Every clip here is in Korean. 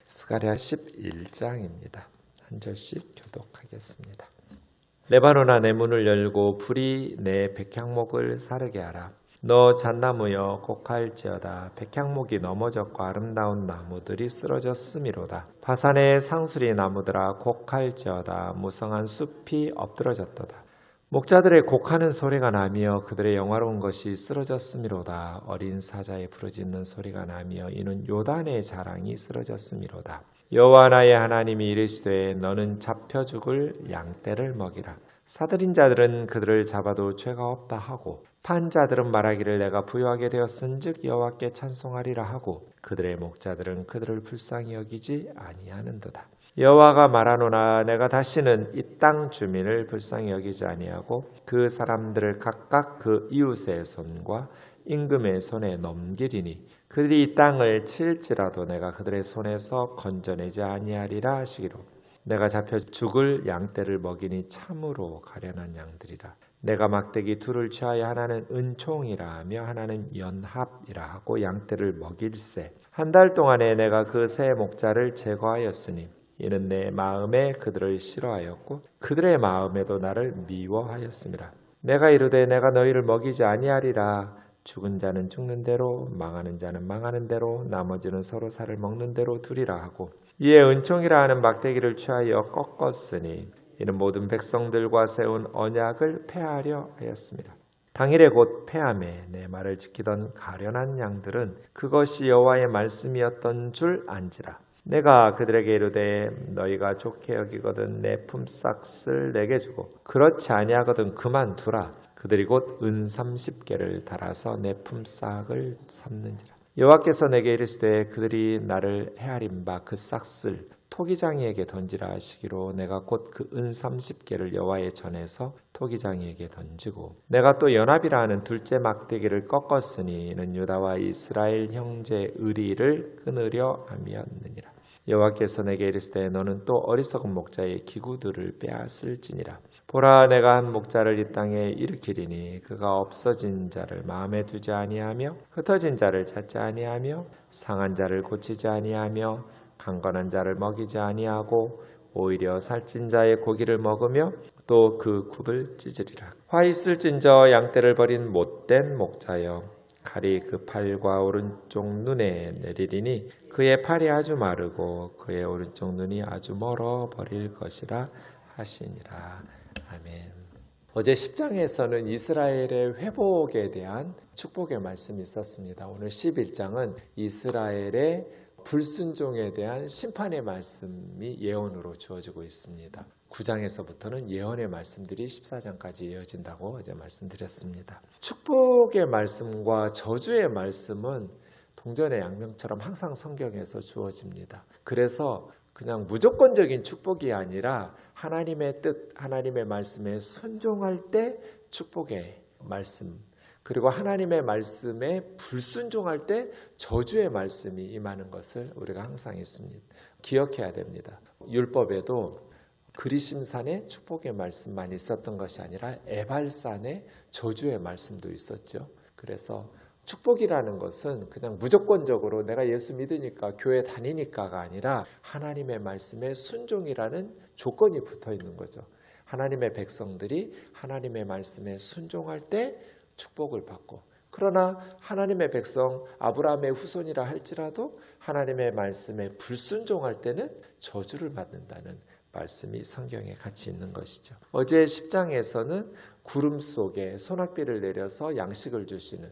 스가랴 11장입니다. 한 절씩 교독하겠습니다. 레바논아 내 문을 열고 불이 내 백향목을 사르게 하라. 너 잣나무여 곡할지어다. 백향목이 넘어졌고 아름다운 나무들이 쓰러졌음이로다. 바산의 상수리 나무들아 곡할지어다. 무성한 숲이 엎드러졌도다. 목자들의 곡하는 소리가 나며 그들의 영화로운 것이 쓰러졌음이로다. 어린 사자의 부르짖는 소리가 나며 이는 요단의 자랑이 쓰러졌음이로다. 여호와 나의 하나님이 이르시되 너는 잡혀 죽을 양떼를 먹이라. 사들인 자들은 그들을 잡아도 죄가 없다 하고 판 자들은 말하기를 내가 부유하게 되었은즉 여호와께 찬송하리라 하고 그들의 목자들은 그들을 불쌍히 여기지 아니하는도다. 여호와가 말하노라. 내가 다시는 이 땅 주민을 불쌍히 여기지 아니하고 그 사람들을 각각 그 이웃의 손과 임금의 손에 넘기리니 그들이 이 땅을 칠지라도 내가 그들의 손에서 건져내지 아니하리라 하시기로 내가 잡혀 죽을 양떼를 먹이니 참으로 가련한 양들이라. 내가 막대기 둘을 취하여 하나는 은총이라 하며 하나는 연합이라 하고 양떼를 먹일세. 한 달 동안에 내가 그 세 목자를 제거하였으니 이는 내 마음에 그들을 싫어하였고 그들의 마음에도 나를 미워하였습니다. 내가 이르되 내가 너희를 먹이지 아니하리라. 죽은 자는 죽는 대로 망하는 자는 망하는 대로 나머지는 서로 살을 먹는 대로 두리라 하고 이에 은총이라 하는 막대기를 취하여 꺾었으니 이는 모든 백성들과 세운 언약을 폐하려 하였습니다. 당일에 곧 폐함에 내 말을 지키던 가련한 양들은 그것이 여호와의 말씀이었던 줄 안지라. 내가 그들에게 이르되 너희가 좋게 여기거든 내 품삯을 내게 주고 그렇지 아니하거든 그만두라. 그들이 곧 은 30개를 달아서 내 품삯을 삼는지라. 여호와께서 내게 이르시되 그들이 나를 헤아린 바 그 싹을 토기장이에게 던지라 하시기로 내가 곧 그 은 30개를 여호와의 전에서 토기장이에게 던지고 내가 또 연합이라 하는 둘째 막대기를 꺾었으니 이는 유다와 이스라엘 형제 의리를 끊으려 함이었느니라. 여호와께서 내게 이르시되 너는 또 어리석은 목자의 기구들을 빼앗을지니라. 보라 내가 한 목자를 이 땅에 일으키리니 그가 없어진 자를 마음에 두지 아니하며 흩어진 자를 찾지 아니하며 상한 자를 고치지 아니하며 강건한 자를 먹이지 아니하고 오히려 살찐 자의 고기를 먹으며 또 그 굽을 찢으리라. 화 있을진저 양떼를 버린 못된 목자여 칼이 그 팔과 오른쪽 눈에 내리리니 그의 팔이 아주 마르고 그의 오른쪽 눈이 아주 멀어 버릴 것이라 하시니라. 아멘. 어제 10장에서는 이스라엘의 회복에 대한 축복의 말씀이 있었습니다. 오늘 11장은 이스라엘의 불순종에 대한 심판의 말씀이 예언으로 주어지고 있습니다. 9장에서부터는 예언의 말씀들이 14장까지 이어진다고 어제 말씀드렸습니다. 축복의 말씀과 저주의 말씀은 동전의 양면처럼 항상 성경에서 주어집니다. 그래서 그냥 무조건적인 축복이 아니라 하나님의 뜻, 하나님의 말씀에 순종할 때 축복의 말씀, 그리고 하나님의 말씀에 불순종할 때 저주의 말씀이 임하는 것을 우리가 항상 있습니다. 기억해야 됩니다. 율법에도 그리심산에 축복의 말씀만 있었던 것이 아니라 에발산에 저주의 말씀도 있었죠. 그래서 축복이라는 것은 그냥 무조건적으로 내가 예수 믿으니까 교회 다니니까가 아니라 하나님의 말씀에 순종이라는 조건이 붙어 있는 거죠. 하나님의 백성들이 하나님의 말씀에 순종할 때 축복을 받고, 그러나 하나님의 백성 아브라함의 후손이라 할지라도 하나님의 말씀에 불순종할 때는 저주를 받는다는 말씀이 성경에 같이 있는 것이죠. 어제 10장에서는 구름 속에 소낙비를 내려서 양식을 주시는,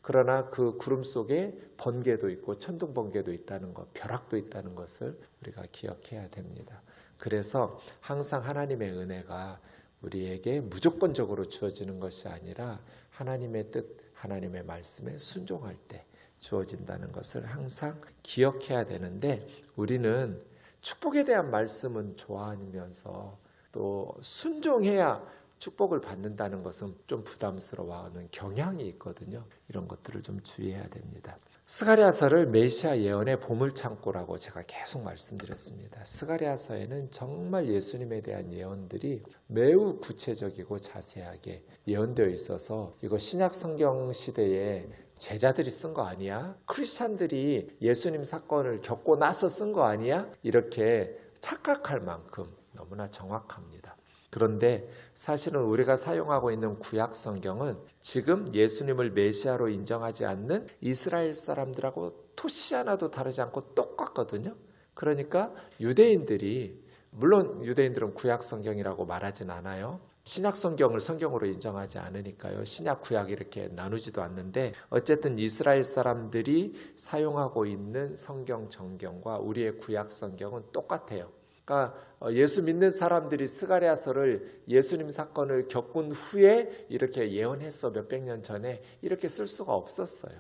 그러나 그 구름 속에 번개도 있고 천둥 번개도 있다는 것, 벼락도 있다는 것을 우리가 기억해야 됩니다. 그래서 항상 하나님의 은혜가 우리에게 무조건적으로 주어지는 것이 아니라 하나님의 뜻, 하나님의 말씀에 순종할 때 주어진다는 것을 항상 기억해야 되는데, 우리는 축복에 대한 말씀은 좋아하면서 또 순종해야 축복을 받는다는 것은 좀 부담스러워하는 경향이 있거든요. 이런 것들을 좀 주의해야 됩니다. 스가랴서를 메시아 예언의 보물창고라고 제가 계속 말씀드렸습니다. 스가랴서에는 정말 예수님에 대한 예언들이 매우 구체적이고 자세하게 예언되어 있어서 이거 신약 성경 시대에 제자들이 쓴 거 아니야? 크리스찬들이 예수님 사건을 겪고 나서 쓴 거 아니야? 이렇게 착각할 만큼 너무나 정확합니다. 그런데 사실은 우리가 사용하고 있는 구약 성경은 지금 예수님을 메시아로 인정하지 않는 이스라엘 사람들하고 토시 하나도 다르지 않고 똑같거든요. 그러니까 유대인들이, 물론 유대인들은 구약 성경이라고 말하진 않아요. 신약 성경을 성경으로 인정하지 않으니까요. 신약 구약 이렇게 나누지도 않는데 어쨌든 이스라엘 사람들이 사용하고 있는 성경 정경과 우리의 구약 성경은 똑같아요. 그러니까 예수 믿는 사람들이 스가랴서를 예수님 사건을 겪은 후에 이렇게 예언했어. 몇백 년 전에 이렇게 쓸 수가 없었어요.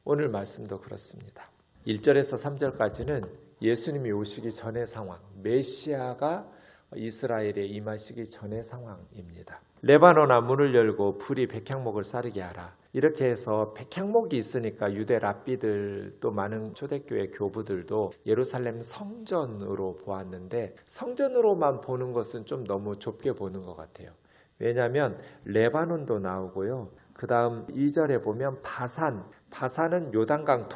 오늘 말씀도 그렇습니다. 1절에서 3절까지는 예수님이 오시기 전의 상황, 메시아가 이스라엘에 임하시기 전의 상황입니다. 레바논아 문을 열고 불이 백향목을 사르게 하라. 이렇게 해서 백향목이 있으니까 유대 랍비들 또 많은 초대교회 교부들도 예루살렘 성전으로 보았는데 성전으로만 보는 것은 좀 너무 좁게 보는 것 같아요. 왜냐하면 레바논도 나오고요. 그 다음 2절에 보면 바산은 요단강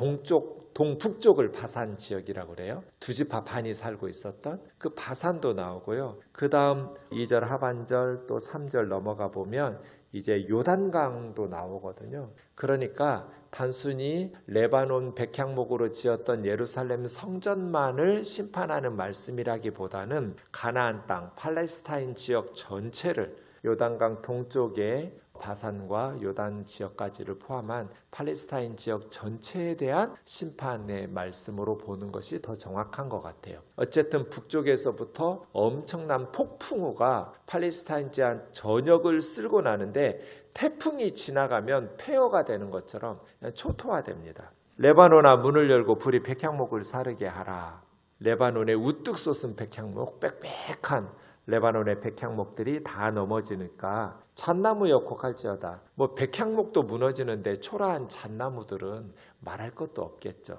동북쪽을 바산 지역이라고 그래요. 두 지파 반이 살고 있었던 그 바산도 나오고요. 그 다음 2절 하반절 또 3절 넘어가 보면 이제 요단강도 나오거든요. 그러니까 단순히 레바논 백향목으로 지었던 예루살렘 성전만을 심판하는 말씀이라기보다는 가나안 땅, 팔레스타인 지역 전체를 요단강 동쪽에 바산과 요단 지역까지를 포함한 팔레스타인 지역 전체에 대한 심판의 말씀으로 보는 것이 더 정확한 것 같아요. 어쨌든 북쪽에서부터 엄청난 폭풍우가 팔레스타인 지역 전역을 쓸고 나는데 태풍이 지나가면 폐허가 되는 것처럼 초토화됩니다. 레바논아 문을 열고 불이 백향목을 사르게 하라. 레바논에 우뚝 솟은 백향목, 빽빽한 레바논의 백향목들이 다 넘어지니까 잣나무여 곡할지어다. 백향목도 무너지는데 초라한 잣나무들은 말할 것도 없겠죠.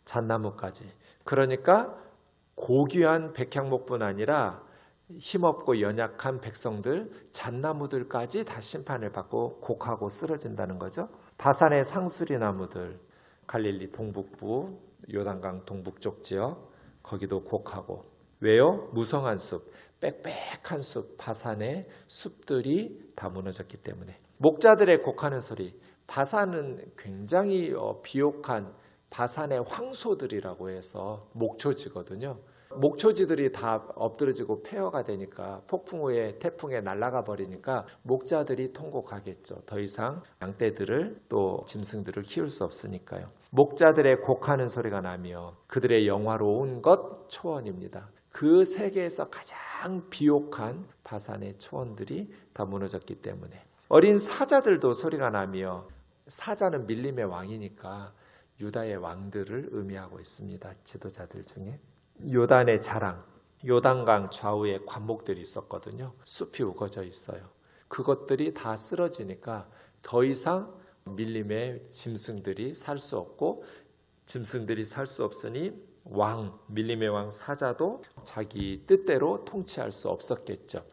잣나무까지. 그러니까 고귀한 백향목뿐 아니라 힘없고 연약한 백성들, 잣나무들까지 다 심판을 받고 곡하고 쓰러진다는 거죠. 바산의 상수리 나무들, 갈릴리 동북부, 요단강 동북쪽 지역, 거기도 곡하고. 왜요? 무성한 숲, 빽빽한 숲, 바산의 숲들이 다 무너졌기 때문에. 목자들의 곡하는 소리, 바산은 굉장히 비옥한 바산의 황소들이라고 해서 목초지거든요. 목초지들이 다 엎드러지고 폐허가 되니까 폭풍우에 태풍에 날아가 버리니까 목자들이 통곡하겠죠. 더 이상 양떼들을 또 짐승들을 키울 수 없으니까요. 목자들의 곡하는 소리가 나며 그들의 영화로운 것 초원입니다. 그 세계에서 가장 비옥한 바산의 초원들이 다 무너졌기 때문에 어린 사자들도 소리가 나며 사자는 밀림의 왕이니까 유다의 왕들을 의미하고 있습니다. 지도자들 중에 요단의 자랑, 요단강 좌우에 관목들이 있었거든요. 숲이 우거져 있어요. 그것들이 다 쓰러지니까 더 이상 밀림의 짐승들이 살 수 없고 짐승들이 살 수 없으니 밀림의 왕 사자도 자기 뜻대로 통치할 수 없었겠죠.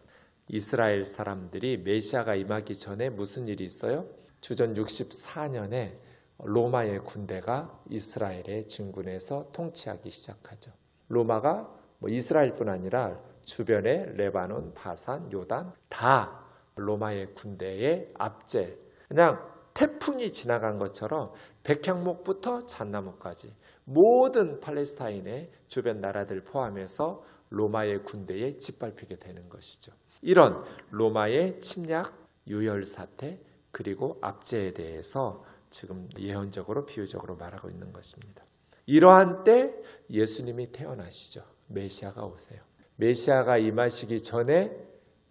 이스라엘 사람들이 메시아가 임하기 전에 무슨 일이 있어요? 주전 64년에 로마의 군대가 이스라엘의 진군에서 통치하기 시작하죠. 로마가 이스라엘뿐 아니라 주변의 레바논, 바산, 요단 다 로마의 군대의 압제, 그냥 태풍이 지나간 것처럼 백향목부터 잣나무까지 모든 팔레스타인의 주변 나라들 포함해서 로마의 군대에 짓밟히게 되는 것이죠. 이런 로마의 침략, 유혈 사태 그리고 압제에 대해서 지금 예언적으로 비유적으로 말하고 있는 것입니다. 이러한 때 예수님이 태어나시죠. 메시아가 오세요. 메시아가 임하시기 전에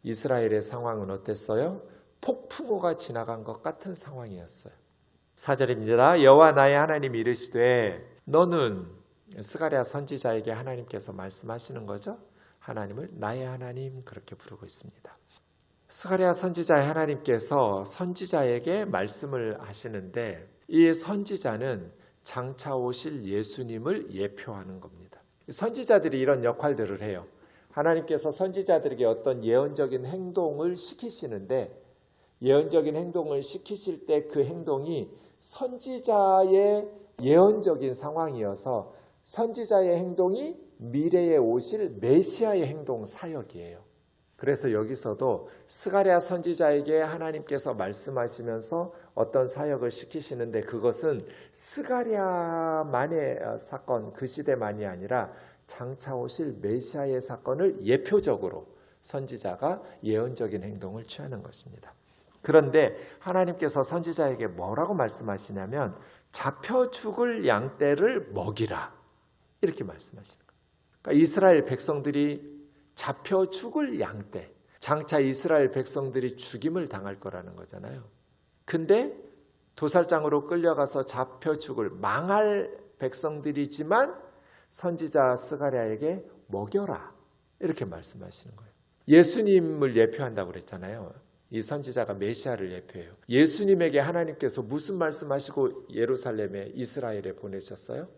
이스라엘의 상황은 어땠어요? 폭풍우가 지나간 것 같은 상황이었어요. 4절입니다. 여호와 나의 하나님이 이르시되 너는 스가랴 선지자에게 하나님께서 말씀하시는 거죠. 하나님을 나의 하나님 그렇게 부르고 있습니다. 스가랴 선지자의 하나님께서 선지자에게 말씀을 하시는데 이 선지자는 장차 오실 예수님을 예표하는 겁니다. 선지자들이 이런 역할들을 해요. 하나님께서 선지자들에게 어떤 예언적인 행동을 시키시는데 예언적인 행동을 시키실 때 그 행동이 선지자의 예언적인 상황이어서 선지자의 행동이 미래에 오실 메시아의 행동 사역이에요. 그래서 여기서도 스가랴 선지자에게 하나님께서 말씀하시면서 어떤 사역을 시키시는데 그것은 스가랴만의 사건, 그 시대만이 아니라 장차 오실 메시아의 사건을 예표적으로 선지자가 예언적인 행동을 취하는 것입니다. 그런데 하나님께서 선지자에게 뭐라고 말씀하시냐면 잡혀 죽을 양떼를 먹이라 이렇게 말씀하시는 거예요. 그러니까 이스라엘 백성들이 잡혀 죽을 양떼, 장차 이스라엘 백성들이 죽임을 당할 거라는 거잖아요. 근데 도살장으로 끌려가서 잡혀 죽을 망할 백성들이지만 선지자 스가랴에게 먹여라 이렇게 말씀하시는 거예요. 예수님을 예표한다고 그랬잖아요. 이 선지자가 메시아를 예표해요. 예수님에게 하나님께서 무슨 말씀하시고 예루살렘에 이스라엘에 보내셨어요?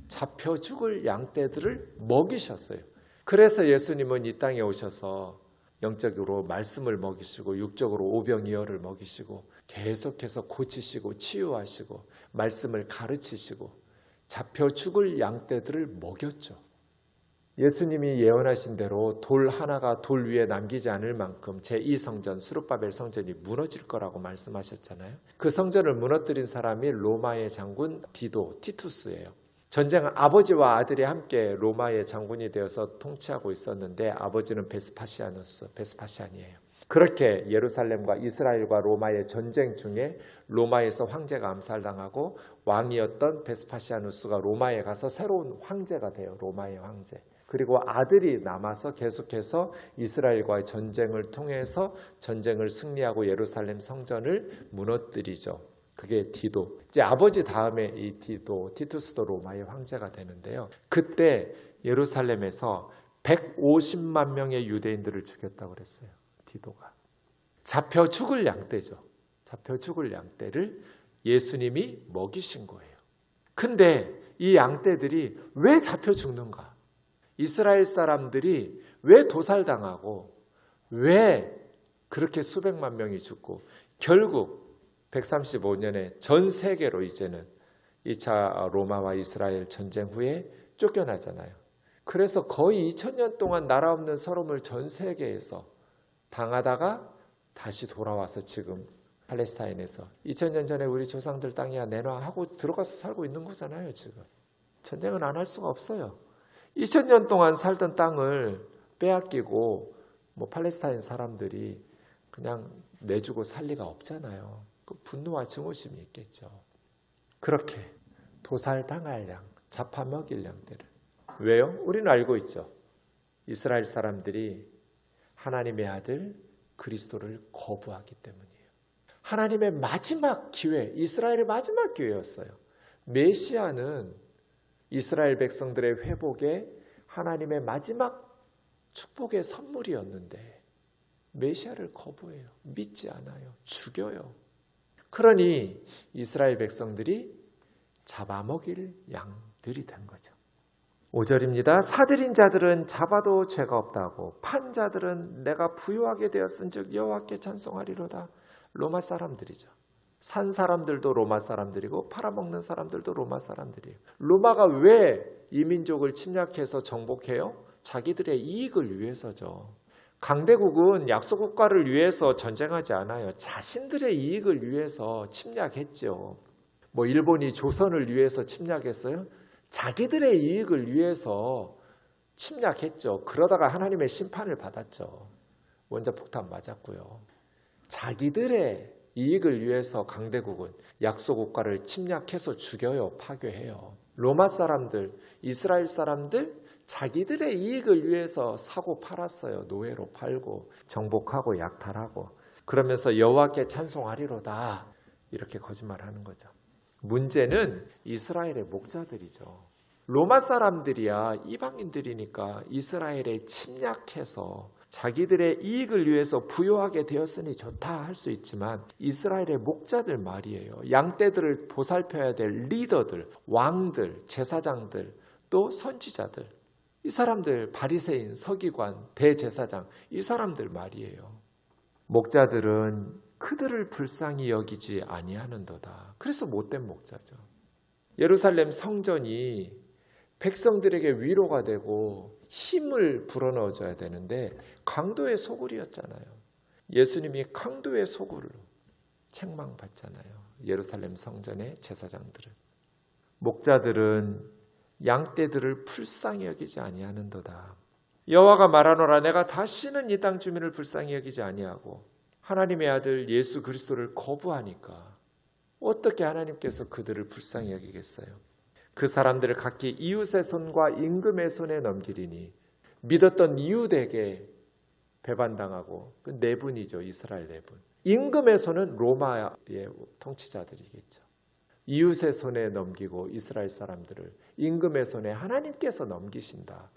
잡혀 죽을 양떼들을 먹이셨어요. 그래서 예수님은 이 땅에 오셔서 영적으로 말씀을 먹이시고 육적으로 오병이어를 먹이시고 계속해서 고치시고 치유하시고 말씀을 가르치시고 잡혀 죽을 양떼들을 먹였죠. 예수님이 예언하신 대로 돌 하나가 돌 위에 남기지 않을 만큼 제2성전 수룹바벨 성전이 무너질 거라고 말씀하셨잖아요. 그 성전을 무너뜨린 사람이 로마의 장군 티투스예요. 전쟁은 아버지와 아들이 함께 로마의 장군이 되어서 통치하고 있었는데 아버지는 베스파시안이에요. 그렇게 예루살렘과 이스라엘과 로마의 전쟁 중에 로마에서 황제가 암살당하고 왕이었던 베스파시아누스가 로마에 가서 새로운 황제가 돼요. 로마의 황제. 그리고 아들이 남아서 계속해서 이스라엘과의 전쟁을 통해서 전쟁을 승리하고 예루살렘 성전을 무너뜨리죠. 그게 디도. 이제 아버지 다음에 이 티투스도 로마의 황제가 되는데요. 그때 예루살렘에서 150만 명의 유대인들을 죽였다고 그랬어요. 디도가. 잡혀 죽을 양떼죠. 잡혀 죽을 양떼를 예수님이 먹이신 거예요. 근데 이 양떼들이 왜 잡혀 죽는가? 이스라엘 사람들이 왜 도살당하고 왜 그렇게 수백만 명이 죽고 결국 135년에 전 세계로 이제는 2차 로마와 이스라엘 전쟁 후에 쫓겨나잖아요. 그래서 거의 2000년 동안 나라 없는 서름을 전 세계에서 당하다가 다시 돌아와서 지금 팔레스타인에서 2000년 전에 우리 조상들 땅이야 내놔 하고 들어가서 살고 있는 거잖아요. 지금 전쟁은 안 할 수가 없어요. 2000년 동안 살던 땅을 빼앗기고 팔레스타인 사람들이 그냥 내주고 살 리가 없잖아요. 그 분노와 증오심이 있겠죠. 그렇게 도살당할 양, 잡아먹일 양들을. 왜요? 우리는 알고 있죠. 이스라엘 사람들이 하나님의 아들 그리스도를 거부하기 때문이에요. 하나님의 마지막 기회, 이스라엘의 마지막 기회였어요. 메시아는 이스라엘 백성들의 회복에 하나님의 마지막 축복의 선물이었는데 메시아를 거부해요. 믿지 않아요. 죽여요. 그러니 이스라엘 백성들이 잡아먹일 양들이 된 거죠. 5절입니다. 사들인 자들은 잡아도 죄가 없다고 판 자들은 내가 부유하게 되었은즉 여호와께 찬송하리로다. 로마 사람들이죠. 산 사람들도 로마 사람들이고 팔아먹는 사람들도 로마 사람들이에요. 로마가 왜 이 민족을 침략해서 정복해요? 자기들의 이익을 위해서죠. 강대국은 약소국가를 위해서 전쟁하지 않아요. 자신들의 이익을 위해서 침략했죠. 일본이 조선을 위해서 침략했어요? 자기들의 이익을 위해서 침략했죠. 그러다가 하나님의 심판을 받았죠. 원자폭탄 맞았고요. 자기들의 이익을 위해서 강대국은 약소국가를 침략해서 죽여요. 파괴해요. 로마 사람들, 이스라엘 사람들 자기들의 이익을 위해서 사고 팔았어요. 노예로 팔고 정복하고 약탈하고 그러면서 여호와께 찬송하리로다 이렇게 거짓말하는 거죠. 문제는 이스라엘의 목자들이죠. 로마 사람들이야 이방인들이니까 이스라엘에 침략해서 자기들의 이익을 위해서 부유하게 되었으니 좋다 할 수 있지만 이스라엘의 목자들 말이에요. 양떼들을 보살펴야 될 리더들, 왕들, 제사장들, 또 선지자들. 이 사람들 바리새인, 서기관, 대제사장 이 사람들 말이에요. 목자들은 그들을 불쌍히 여기지 아니하는도다. 그래서 못된 목자죠. 예루살렘 성전이 백성들에게 위로가 되고 힘을 불어넣어줘야 되는데 강도의 소굴이었잖아요. 예수님이 강도의 소굴로 책망받잖아요. 예루살렘 성전의 제사장들은. 목자들은 양떼들을 불쌍히 여기지 아니하는도다. 여호와가 말하노라 내가 다시는 이 땅 주민을 불쌍히 여기지 아니하고 하나님의 아들 예수 그리스도를 거부하니까 어떻게 하나님께서 그들을 불쌍히 여기겠어요? 그 사람들을 각기 이웃의 손과 임금의 손에 넘기리니 믿었던 이웃에게 배반당하고 그 네 분이죠. 이스라엘 네 분. 임금의 손은 로마의 통치자들이겠죠. 이웃의 손에 넘기고 이스라엘 사람들을 임금의 손에 하나님께서 넘기신다.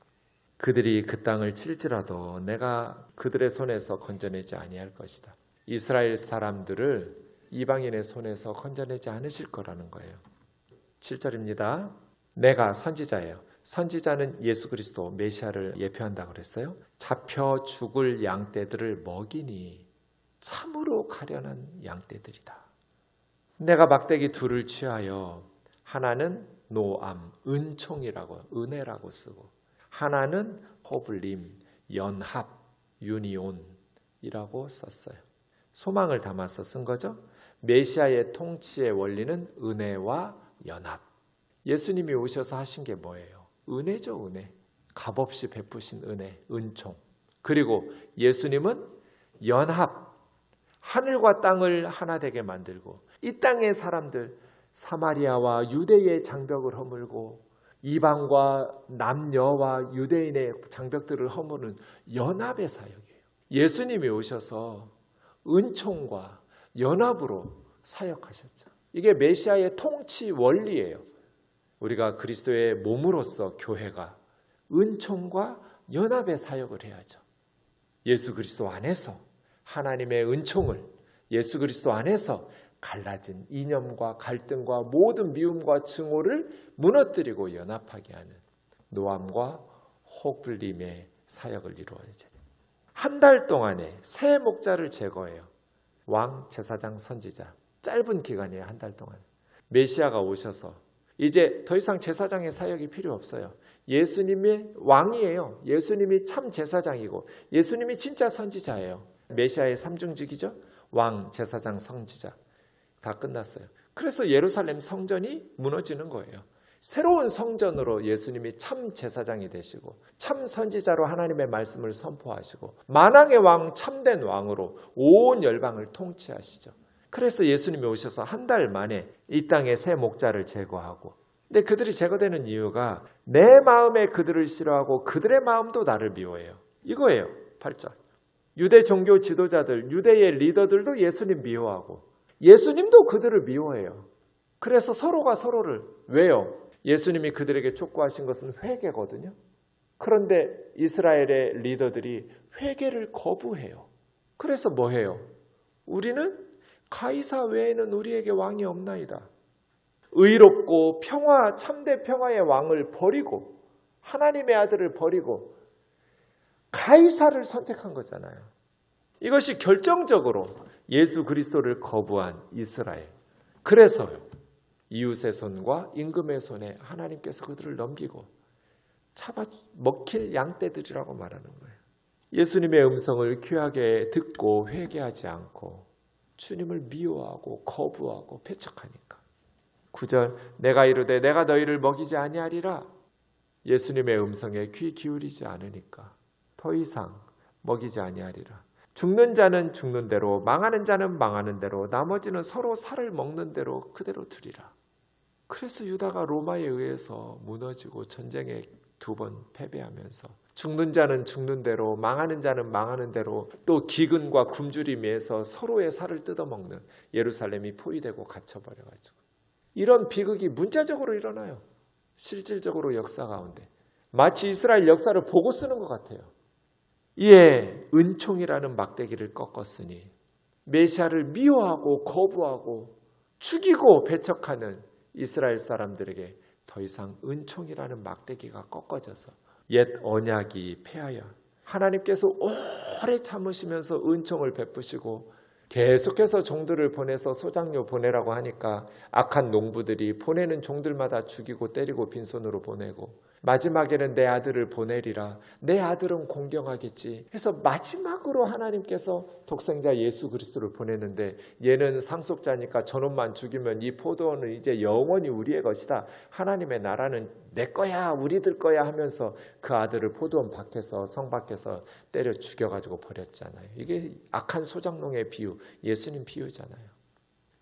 그들이 그 땅을 칠지라도 내가 그들의 손에서 건져내지 아니할 것이다. 이스라엘 사람들을 이방인의 손에서 건져내지 않으실 거라는 거예요. 7절입니다. 내가 선지자예요. 선지자는 예수 그리스도 메시아를 예표한다고 그랬어요. 잡혀 죽을 양떼들을 먹이니 참으로 가련한 양떼들이다. 내가 막대기 둘을 취하여 하나는 노암, 은총이라고 은혜라고 쓰고 하나는 호블림, 연합, 유니온이라고 썼어요. 소망을 담아서 쓴 거죠. 메시아의 통치의 원리는 은혜와 연합. 예수님이 오셔서 하신 게 뭐예요? 은혜죠, 은혜. 값없이 베푸신 은혜, 은총. 그리고 예수님은 연합, 하늘과 땅을 하나 되게 만들고 이 땅의 사람들, 사마리아와 유대의 장벽을 허물고 이방과 남녀와 유대인의 장벽들을 허무는 연합의 사역이에요. 예수님이 오셔서 은총과 연합으로 사역하셨죠. 이게 메시아의 통치 원리예요. 우리가 그리스도의 몸으로서 교회가 은총과 연합의 사역을 해야죠. 예수 그리스도 안에서 하나님의 은총을 예수 그리스도 안에서 갈라진 이념과 갈등과 모든 미움과 증오를 무너뜨리고 연합하게 하는 노암과 호블림의 사역을 이루어야죠. 한 달 동안에 새 목자를 제거해요. 왕, 제사장, 선지자. 짧은 기간이에요. 한 달 동안. 메시아가 오셔서 이제 더 이상 제사장의 사역이 필요 없어요. 예수님이 왕이에요. 예수님이 참 제사장이고 예수님이 진짜 선지자예요. 메시아의 삼중직이죠. 왕, 제사장, 선지자. 다 끝났어요. 그래서 예루살렘 성전이 무너지는 거예요. 새로운 성전으로 예수님이 참 제사장이 되시고 참 선지자로 하나님의 말씀을 선포하시고 만왕의 왕, 참된 왕으로 온 열방을 통치하시죠. 그래서 예수님이 오셔서 한 달 만에 이 땅에 새 목자를 제거하고, 근데 그들이 제거되는 이유가 내 마음에 그들을 싫어하고 그들의 마음도 나를 미워해요. 이거예요. 8절. 유대 종교 지도자들, 유대의 리더들도 예수님 미워하고 예수님도 그들을 미워해요. 그래서 서로가 서로를, 왜요? 예수님이 그들에게 촉구하신 것은 회개거든요. 그런데 이스라엘의 리더들이 회개를 거부해요. 그래서 뭐 해요? 우리는 가이사 외에는 우리에게 왕이 없나이다. 의롭고 평화, 참된 평화의 왕을 버리고 하나님의 아들을 버리고 가이사를 선택한 거잖아요. 이것이 결정적으로 예수 그리스도를 거부한 이스라엘. 그래서요. 이웃의 손과 임금의 손에 하나님께서 그들을 넘기고 잡아 먹힐 양떼들이라고 말하는 거예요. 예수님의 음성을 귀하게 듣고 회개하지 않고 주님을 미워하고 거부하고 배척하니까. 9절. 내가 이르되 내가 너희를 먹이지 아니하리라. 예수님의 음성에 귀 기울이지 않으니까 더 이상 먹이지 아니하리라. 죽는 자는 죽는 대로, 망하는 자는 망하는 대로, 나머지는 서로 살을 먹는 대로 그대로 두리라. 그래서 유다가 로마에 의해서 무너지고 전쟁에 2번 패배하면서 죽는 자는 죽는 대로, 망하는 자는 망하는 대로, 또 기근과 굶주림에서 서로의 살을 뜯어먹는 예루살렘이 포위되고 갇혀버려가지고 이런 비극이 문자적으로 일어나요. 실질적으로 역사 가운데 마치 이스라엘 역사를 보고 쓰는 것 같아요. 이에 은총이라는 막대기를 꺾었으니 메시아를 미워하고 거부하고 죽이고 배척하는 이스라엘 사람들에게 더 이상 은총이라는 막대기가 꺾어져서 옛 언약이 폐하여 하나님께서 오래 참으시면서 은총을 베푸시고 계속해서 종들을 보내서 소장료 보내라고 하니까 악한 농부들이 보내는 종들마다 죽이고 때리고 빈손으로 보내고, 마지막에는 내 아들을 보내리라, 내 아들은 공경하겠지 해서 마지막으로 하나님께서 독생자 예수 그리스도를 보내는데, 얘는 상속자니까 저놈만 죽이면 이 포도원은 이제 영원히 우리의 것이다, 하나님의 나라는 내 거야, 우리들 거야 하면서 그 아들을 포도원 밖에서, 성 밖에서 때려 죽여가지고 버렸잖아요. 이게 악한 소장농의 비유, 예수님 비유잖아요.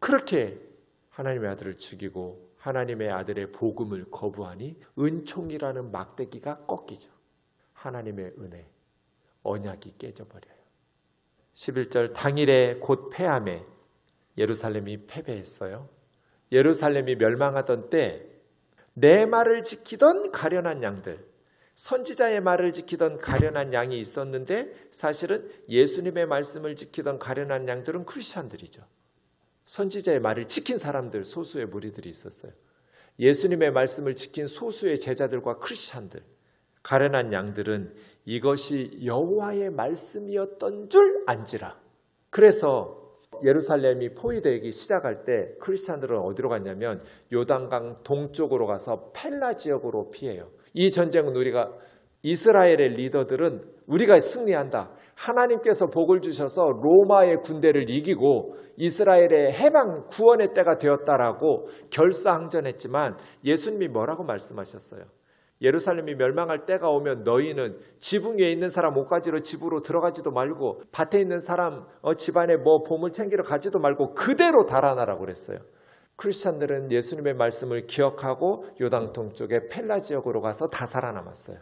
그렇게 하나님의 아들을 죽이고 하나님의 아들의 복음을 거부하니 은총이라는 막대기가 꺾이죠. 하나님의 은혜, 언약이 깨져버려요. 11절, 당일에 곧 패함에 예루살렘이 패배했어요. 예루살렘이 멸망하던 때 내 말을 지키던 가련한 양들, 선지자의 말을 지키던 가련한 양이 있었는데, 사실은 예수님의 말씀을 지키던 가련한 양들은 크리스찬들이죠. 선지자의 말을 지킨 사람들, 소수의 무리들이 있었어요. 예수님의 말씀을 지킨 소수의 제자들과 크리스찬들, 가련한 양들은 이것이 여호와의 말씀이었던 줄 안지라. 그래서 예루살렘이 포위되기 시작할 때 크리스찬들은 어디로 갔냐면 요단강 동쪽으로 가서 펠라 지역으로 피해요. 이 전쟁은 이스라엘의 리더들은 우리가 승리한다, 하나님께서 복을 주셔서 로마의 군대를 이기고 이스라엘의 해방 구원의 때가 되었다라고 결사항전했지만, 예수님이 뭐라고 말씀하셨어요? 예루살렘이 멸망할 때가 오면 너희는 지붕 위에 있는 사람 옷 가지러 집으로 들어가지도 말고, 밭에 있는 사람 집안에 뭐 보물 챙기러 가지도 말고 그대로 달아나라고 그랬어요. 크리스찬들은 예수님의 말씀을 기억하고 요단 동쪽의 펠라 지역으로 가서 다 살아남았어요.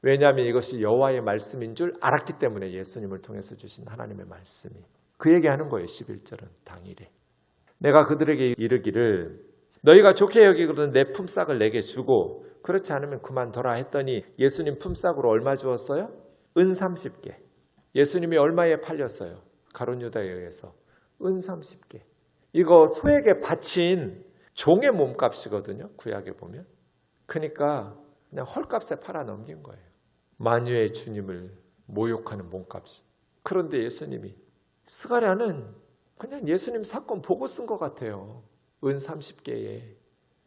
왜냐하면 이것이 여호와의 말씀인 줄 알았기 때문에, 예수님을 통해서 주신 하나님의 말씀이. 그 얘기하는 거예요. 11절은 당일에 내가 그들에게 이르기를 너희가 좋게 여기거든 내 품삯을 내게 주고 그렇지 않으면 그만둬라 했더니, 예수님 품삯으로 얼마 주었어요? 은 30개. 예수님이 얼마에 팔렸어요? 가룟 유다에 의해서 은 30개. 이거 소에게 바친 종의 몸값이거든요, 구약에 보면. 그러니까 그냥 헐값에 팔아 넘긴 거예요. 만유의 주님을 모욕하는 몸값이. 그런데 예수님이, 스가랴는 그냥 예수님 사건 보고 쓴 것 같아요. 은 30개에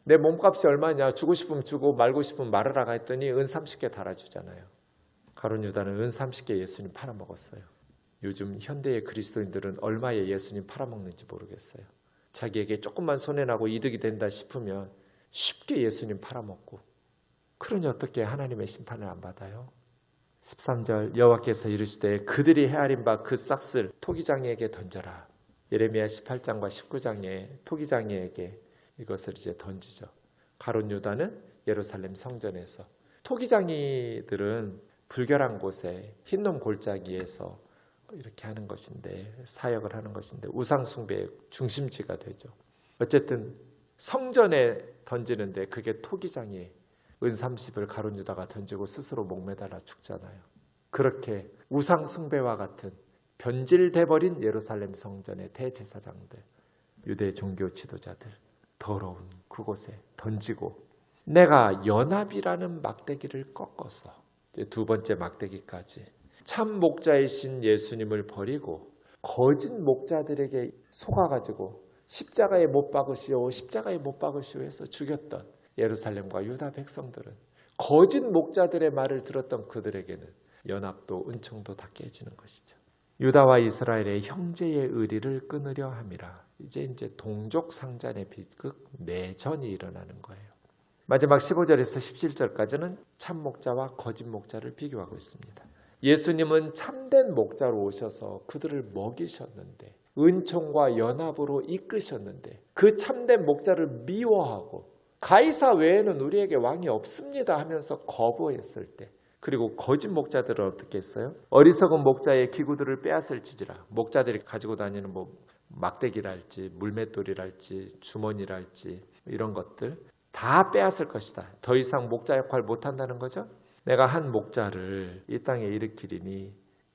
내 몸값이 얼마냐, 주고 싶으면 주고 말고 싶으면 말하라 했더니 은 30개 달아주잖아요. 가룟 유다는 은 30개 예수님 팔아먹었어요. 요즘 현대의 그리스도인들은 얼마에 예수님 팔아먹는지 모르겠어요. 자기에게 조금만 손해나고 이득이 된다 싶으면 쉽게 예수님 팔아먹고, 그러니 어떻게 하나님의 심판을 안 받아요? 13절, 여호와께서 이르시되 그들이 헤아린 바 그 싹을 토기장이에게 던져라. 예레미야 18장과 19장에 토기장이에게 이것을 이제 던지죠. 가룟 유다는 예루살렘 성전에서, 토기장이들은 불결한 곳에 흰놈 골짜기에서 이렇게 하는 것인데, 사역을 하는 것인데 우상 숭배의 중심지가 되죠. 어쨌든 성전에 던지는데 그게 토기장이에요. 은 30을 가룟 유다가 던지고 스스로 목매달아 죽잖아요. 그렇게 우상 숭배와 같은 변질돼버린 예루살렘 성전의 대제사장들, 유대 종교 지도자들, 더러운 그곳에 던지고, 내가 연합이라는 막대기를 꺾어서, 이제 두 번째 막대기까지, 참 목자이신 예수님을 버리고 거짓 목자들에게 속아가지고 십자가에 못 박으시오, 십자가에 못 박으시오 해서 죽였던 예루살렘과 유다 백성들은, 거짓 목자들의 말을 들었던 그들에게는 연합도 은총도 다 깨지는 것이죠. 유다와 이스라엘의 형제의 의리를 끊으려 함이라. 이제 동족 상잔의 비극, 내전이 일어나는 거예요. 마지막 15절에서 17절까지는 참 목자와 거짓 목자를 비교하고 있습니다. 예수님은 참된 목자로 오셔서 그들을 먹이셨는데, 은총과 연합으로 이끄셨는데, 그 참된 목자를 미워하고 가이사 외에는 우리에게 왕이 없습니다 하면서 거부했을 때, 그리고 거짓 목자들은 어떻게 했어요? 어리석은 목자의 기구들을 빼앗을지라. 목자들이 가지고 다니는 막대기랄지 물맷돌이랄지 주머니랄지 이런 것들 다 빼앗을 것이다. 더 이상 목자 역할 못한다는 거죠. 내가 한 목자를 이 땅에 일으키리니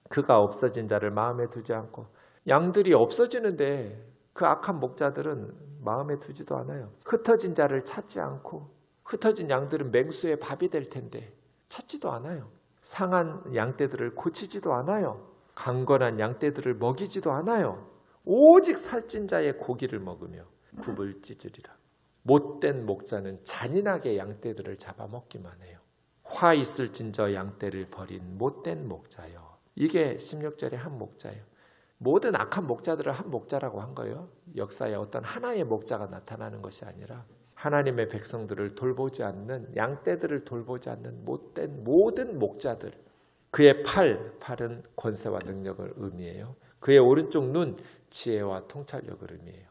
그가 없어진 자를 마음에 두지 않고. 양들이 없어지는데 그 악한 목자들은 마음에 두지도 않아요. 흩어진 자를 찾지 않고, 흩어진 양들은 맹수의 밥이 될 텐데 찾지도 않아요. 상한 양떼들을 고치지도 않아요. 강건한 양떼들을 먹이지도 않아요. 오직 살찐 자의 고기를 먹으며 굽을 찢으리라. 못된 목자는 잔인하게 양떼들을 잡아먹기만 해요. 화 있을진저 양떼를 버린 못된 목자요. 이게 16절의 한 목자예요. 모든 악한 목자들을 한 목자라고 한 거예요. 역사에 어떤 하나의 목자가 나타나는 것이 아니라 하나님의 백성들을 돌보지 않는, 양떼들을 돌보지 않는 못된 모든 목자들. 그의 팔은 권세와 능력을 의미해요. 그의 오른쪽 눈, 지혜와 통찰력을 의미해요.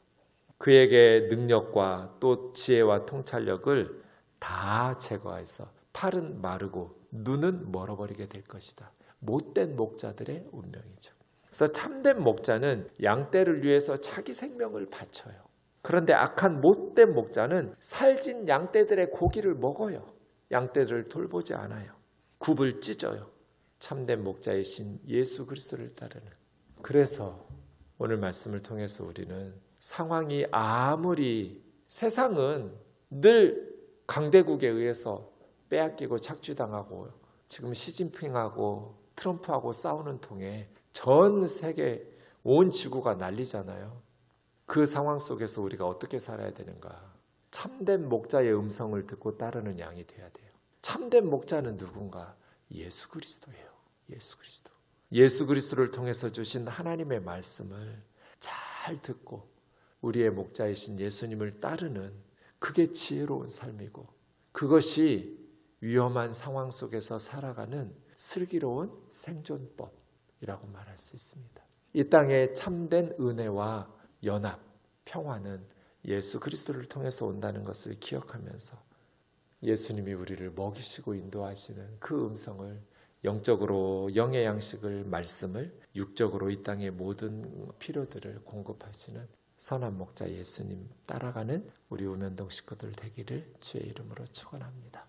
그에게 능력과 또 지혜와 통찰력을 다 제거해서 팔은 마르고 눈은 멀어버리게 될 것이다. 못된 목자들의 운명이죠. 그래서 참된 목자는 양떼를 위해서 자기 생명을 바쳐요. 그런데 악한 못된 목자는 살찐 양떼들의 고기를 먹어요. 양떼들을 돌보지 않아요. 굽을 찢어요. 참된 목자이신 예수 그리스도를 따르는. 그래서 오늘 말씀을 통해서 우리는 상황이 아무리, 세상은 늘 강대국에 의해서 빼앗기고 착취당하고 지금 시진핑하고 트럼프하고 싸우는 통에 전 세계 온 지구가 난리잖아요. 그 상황 속에서 우리가 어떻게 살아야 되는가? 참된 목자의 음성을 듣고 따르는 양이 돼야 돼요. 참된 목자는 누군가? 예수 그리스도예요. 예수 그리스도. 예수 그리스도를 통해서 주신 하나님의 말씀을 잘 듣고 우리의 목자이신 예수님을 따르는, 그게 지혜로운 삶이고, 그것이 위험한 상황 속에서 살아가는 슬기로운 생존법이라고 말할 수 있습니다. 이 땅에 참된 은혜와 연합, 평화는 예수 그리스도를 통해서 온다는 것을 기억하면서 예수님이 우리를 먹이시고 인도하시는 그 음성을, 영적으로 영의 양식을, 말씀을, 육적으로 이 땅의 모든 필요들을 공급하시는 선한 목자 예수님 따라가는 우리 우면동 식구들 되기를 주의 이름으로 축원합니다.